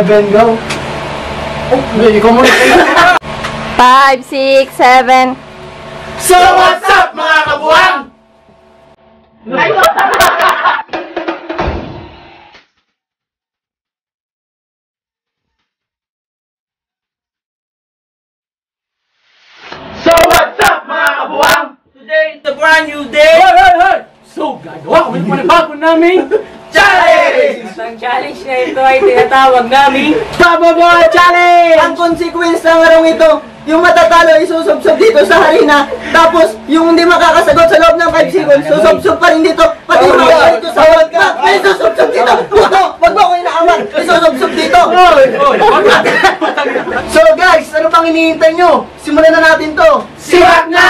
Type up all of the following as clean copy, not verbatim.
7, go. Ikaw muna. 5, 6, 7. So what's up mga kabuang? So what's up mga kabuang? Today is a brand new day! Hey! So gagawa kami ng panibagong namin challenge! At ang challenge na ito ay tinatawag namin Pababa Challenge! Ang consequence ng arong ito, yung matatalo isusubsob dito sa harina, tapos yung hindi makakasagot sa loob ng 5 seconds, susubsob pa rin dito, pati yung mga ito sa vodka, ay isusubsob dito! Wag mo ko inaaman, isusubsob dito! So guys, ano pang hinihintay nyo? Simulan na natin to! Siwak na!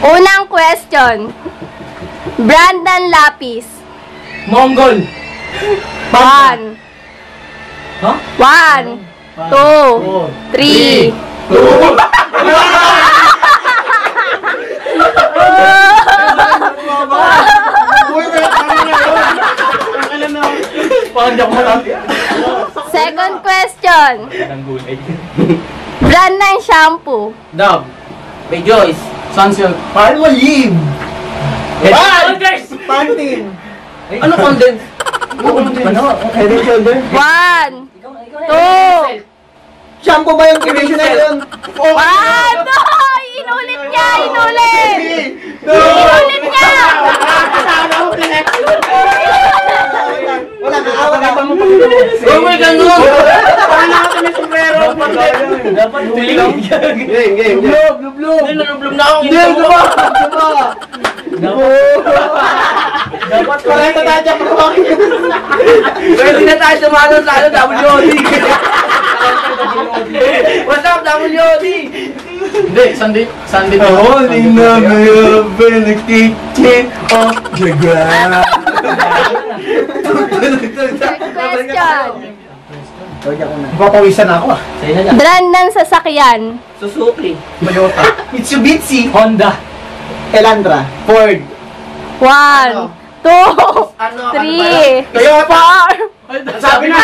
Unang question. Brandon Lapis. Mongol! 1. Huh? 1, 2, 3. Second question. Brand ng shampoo. Dove, Rejoice, Sunsilk. Paano mo live? Condense! Pantin! Ano condense? Ano? Head and shoulder? 1, 2. Shampoo ba yung conditioner yun? 1, 2. Inulit niya, inulit. Inulit niya. Wala na, awa na. Oh my God, no! Parang natin may sombrero. Dapat tuling. Game. Lublog na akong Hindi, ito. Dapat correct na tayo dyan. Pwede na tayo sumalo sa WOD. What's up, WOD? Hindi, Sunday. Holding na ngayon, nagtitin off the ground. Third question. Papawisan ako ah. Brand ng sasakyan. Suzuki. Toyota. Mitsubishi. Honda. Elantra. Ford. 1, 2, Ano? 3, Toyota. 4. Sabi na.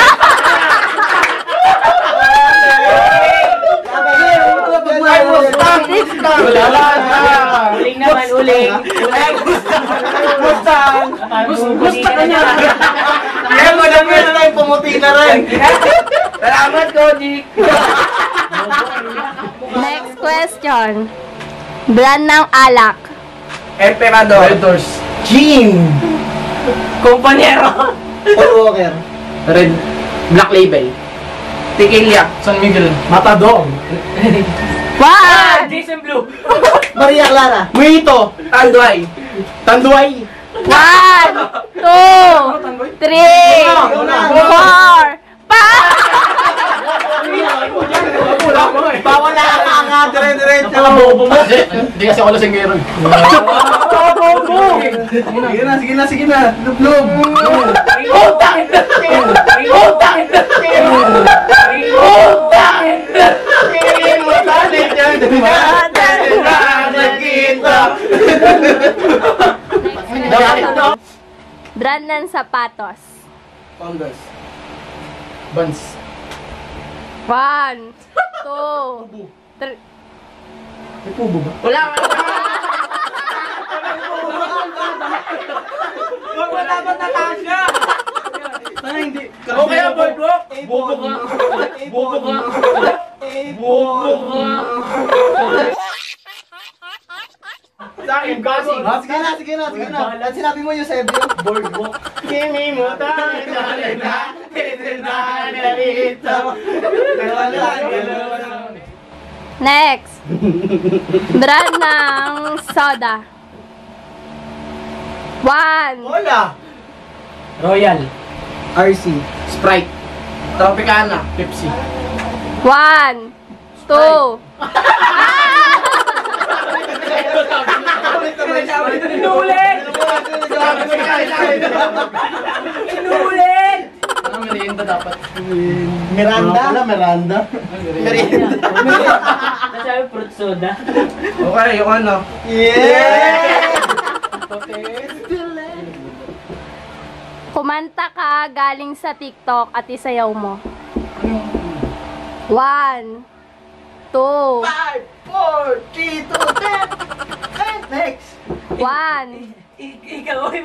Ay, Mustang. Uling naman, uling. Mustang. Gusto ka niya. Kaya mo lang yun na pumuti na rin. Salamat, Kojic. Next question. Brand ng alak. Emperador. Red Doors. Jean. Kumpanyero. Paul Walker. Red. Black Label. Tequila. San Miguel. Matador. 1, Jason Blue. Maria Clara. Mojito. Tanduay. Tanduay. 1, 2, 3, 4, 5. Bawal na nga, dire-diretso. Hindi kasi ako lasinggero. Sige na. Lublog. Utang! Utang! Brand ng sapatos. Converse. Vans. 1, 2, 3. May pubo ba? Wala! Huwag mo dapat natasya. Hindi. O kaya boardwalk? Bobo ka! Bobo ka! Bobo ka! Sa akin, kasi. Sige na. At sinabi mo Eusebio. Boardwalk. Kimi mo tayo na dito. Next. Brand ng soda. 1, Wala. Royal. RC. Sprite. Tropicana. Pepsi. 1, 2. Inulit! Inulit! Ano merienda dapat? Miranda. Miranda. Nasabi fruit soda. Okay, yung ano? Yeah! Kumanta ka galing sa TikTok at isayaw mo. 1, 2, 5, 4, 3, 2, 10. Next. 1. Ikaw ay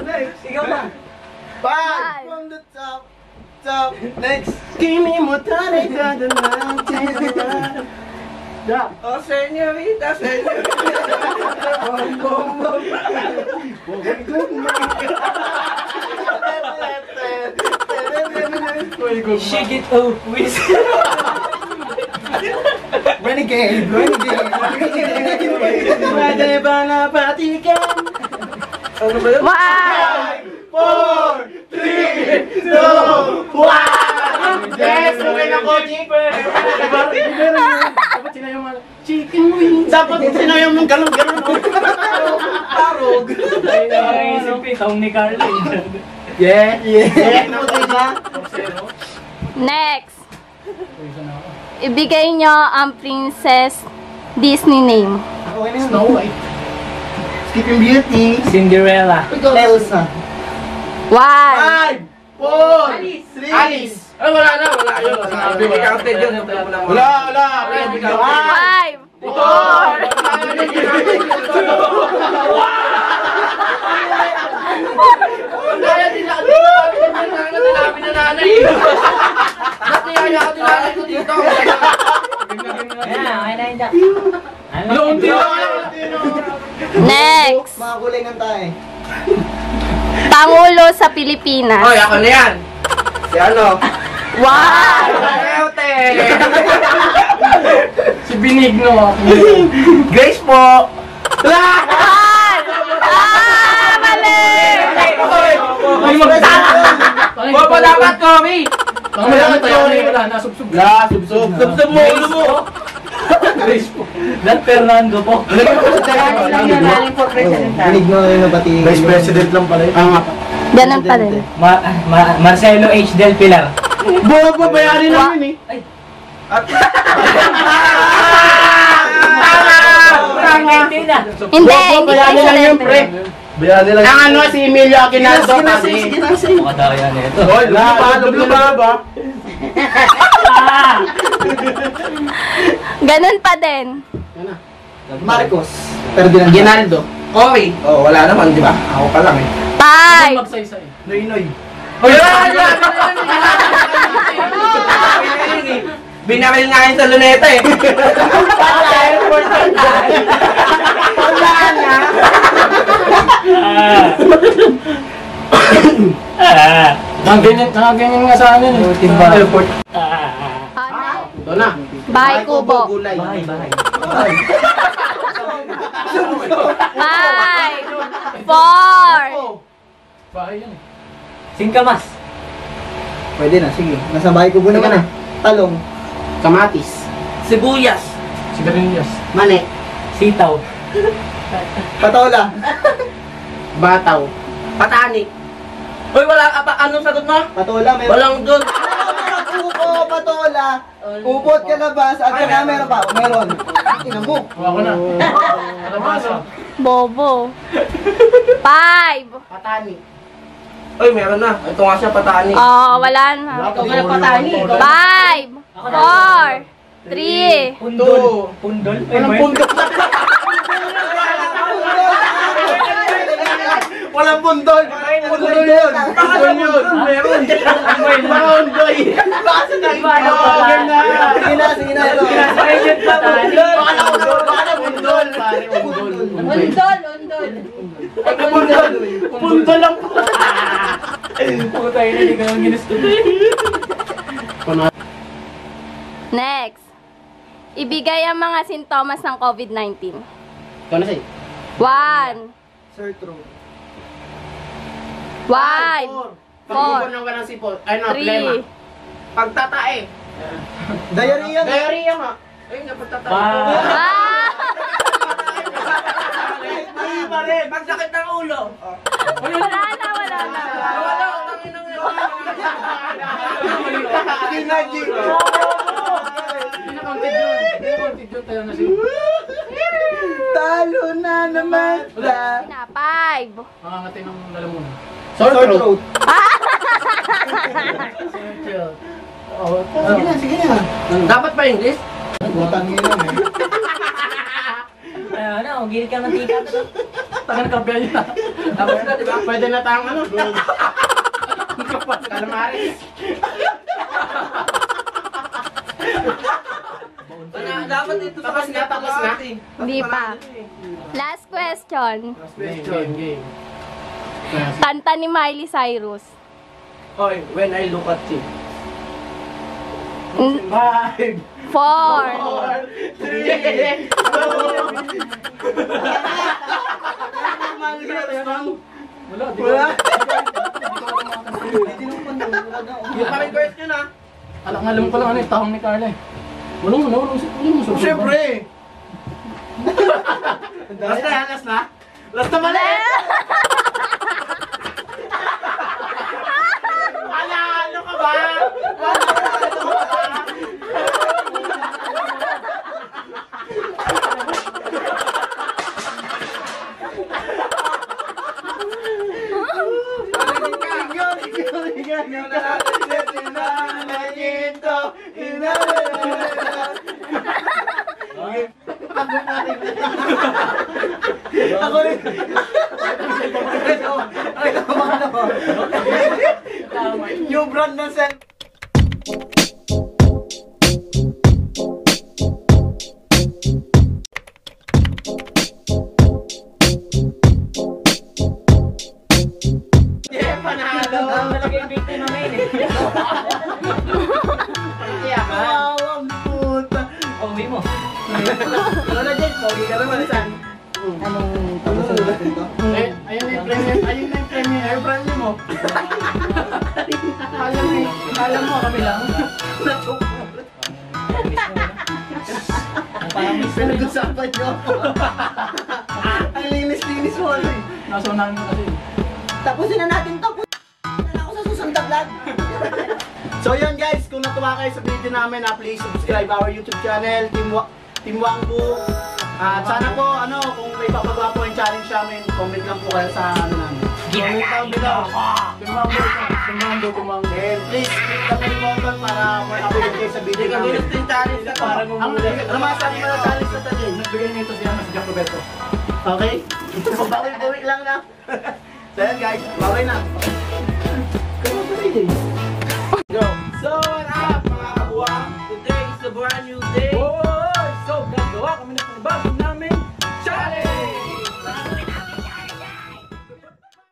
Next. Ikaw na. 5 from the top. Top. Next. Kimi mo tane tane na. Oh, señorita, señorita. Bom, bom, bom. Shake it oh, whiz. Renegade, renegade. Pwede ba napatikan? Ano ba yun? 1. 4, 3, 2, 1! Yes! Lumay na ko, Jeeper! Dapat sinayang mga chicken wings. Dapat sinayang mong galong-galong. Parog. Ay, isipin, taong ni Carly. Yeah! Yeah! Next. Ibigay nyo ang princess Disney name. Okay na yun. Snow White. Sleeping Beauty. Cinderella. Elsa. 1. 5, 4, 3. Alice. Ay, wala na, wala yun. Sabi, counted yun. Wala. 5, 4, Kaya nila, sinabi na nanay. Ba't niyaya ka tinanay ko dito? Ayan, na hindi. Next. Mga kulingan tayo. Pangulo sa Pilipinas. Hoy, ako na yan. Si ano? 1. Eote. Si Benigno. Grace po. 1. Mali! Ay, magtala! Bobo dapat, Kobe. Baka malamit tayo na wala, nasubsub. Subsub mo, ulo mo. Grace po. That Fernando po. Binig mo yung nabati. Vice President lang pala yun. Ganun pa rin. Marcelo H. Del Pilar. Bobo, bayarin namin eh. Hindi, hindi kayo pre. Bayani lang. Ang ano, si Emilio Aguinaldo. Makadaya na ito. Hoy, ba? Ganun pa din. Marcos. Ferdinand. Aguinaldo. Kobe. Oh, wala naman, di ba? Ako pa lang eh. 5. Magsaysay. Noy. Hoy, binaril nga yun sa luneta eh. Nakaganyan nga sa amin eh. Airport. Ito na. Bye, Kubo. Bahay, bahay. 5, 4. Bahay yan eh. Singkamas. Pwede na, sige. Nasa bahay ko naman na. Talong. Kamatis. Sibuyas. Sigarilyas. Mani. Sitaw. Patola. Bataw. Patani. Hoy, wala ka pa. Anong sagot mo? Patola, meron. Walang doon. Upo, patola. Upot ka na ba? Saan ka na? Meron pa? Meron. Ina mo. Kuha ko na. Kalabasa. Bobo. 5. Patani. Hoy, meron na. Ito nga siya, patani. Oh, wala na. 5, 4, 3. Pundol. Pundol? Walang pundok na. Walang pundol. Pundol yun. Pundol yun. Meron. Pundol. Baka sa tayo. Sige na. Sige na. Baka na pundol. Baka na pundol. Pundol. Pundol lang po. Puta yun, hindi ka nang ginusto. Next. Ibigay ang mga sintomas ng COVID-19. Ikaw na sa'yo. 1, Sir True. 5, Pag-ibon ka ng sipol. Ay, no, plema. 3. Pagtatae. Diarrhea. Diarrhea nga. Ay, napagtatae. Ah! Mali pa rin. Pagsakit ng ulo. Wala na. Wala, utangin ng Hindi na counted yun. Hindi na counted yun. Tayo na siya. Talo na naman. Na, 5. Mangangati ng lalamunan. Sore throat. Sige na. Dapat ba English? Utangin lang eh. Ano, girit ka mantika to. Tangan ka ba yun? Tapos na, di ba? Pwede na tayong ano? Calamares. Dapat ito Tapos na. Hindi pa. Last question. Game. Kanta ni Miley Cyrus. Oy, when I look at you. 5, 4, 3, Wala, di Wala. Yung kami question ha. Alam ko lang ano yung tahong ni Carla eh. Walang susunod. Siyempre. Last na? Last na mali! Ano ka ba? Ako rin. New brand ng cell. Panalo. Talaga yung victim namin eh. Awang puta. Uwi mo. Lola Jen, pogi ka naman. Saan? Anong tapos natin to? Eh, ayun na yung premium air brand mo. Alam mo kami lang. Parang miss mo. Pinag-usapan nyo ako. Ang linis-linis mo ano eh. Nasunahan mo kasi. Tapusin na natin to. Wala ako sa susunod na vlog. So yun guys, kung natuwa kayo sa video namin, please subscribe our YouTube channel, Team Wangbu. At sana po, kung may papagawa po yung challenge namin, comment lang po kayo sa namin. Comment down below. Tumanggo. And please click the bell button para ma-update kayo sa video Hindi ka namin. gulit yung challenge na to. Ano masasabi mo na challenge na tayo? Nagbigay nito siya si Jack Roberto. Okay? Bawi-bawi lang na. So yan guys, bawi na.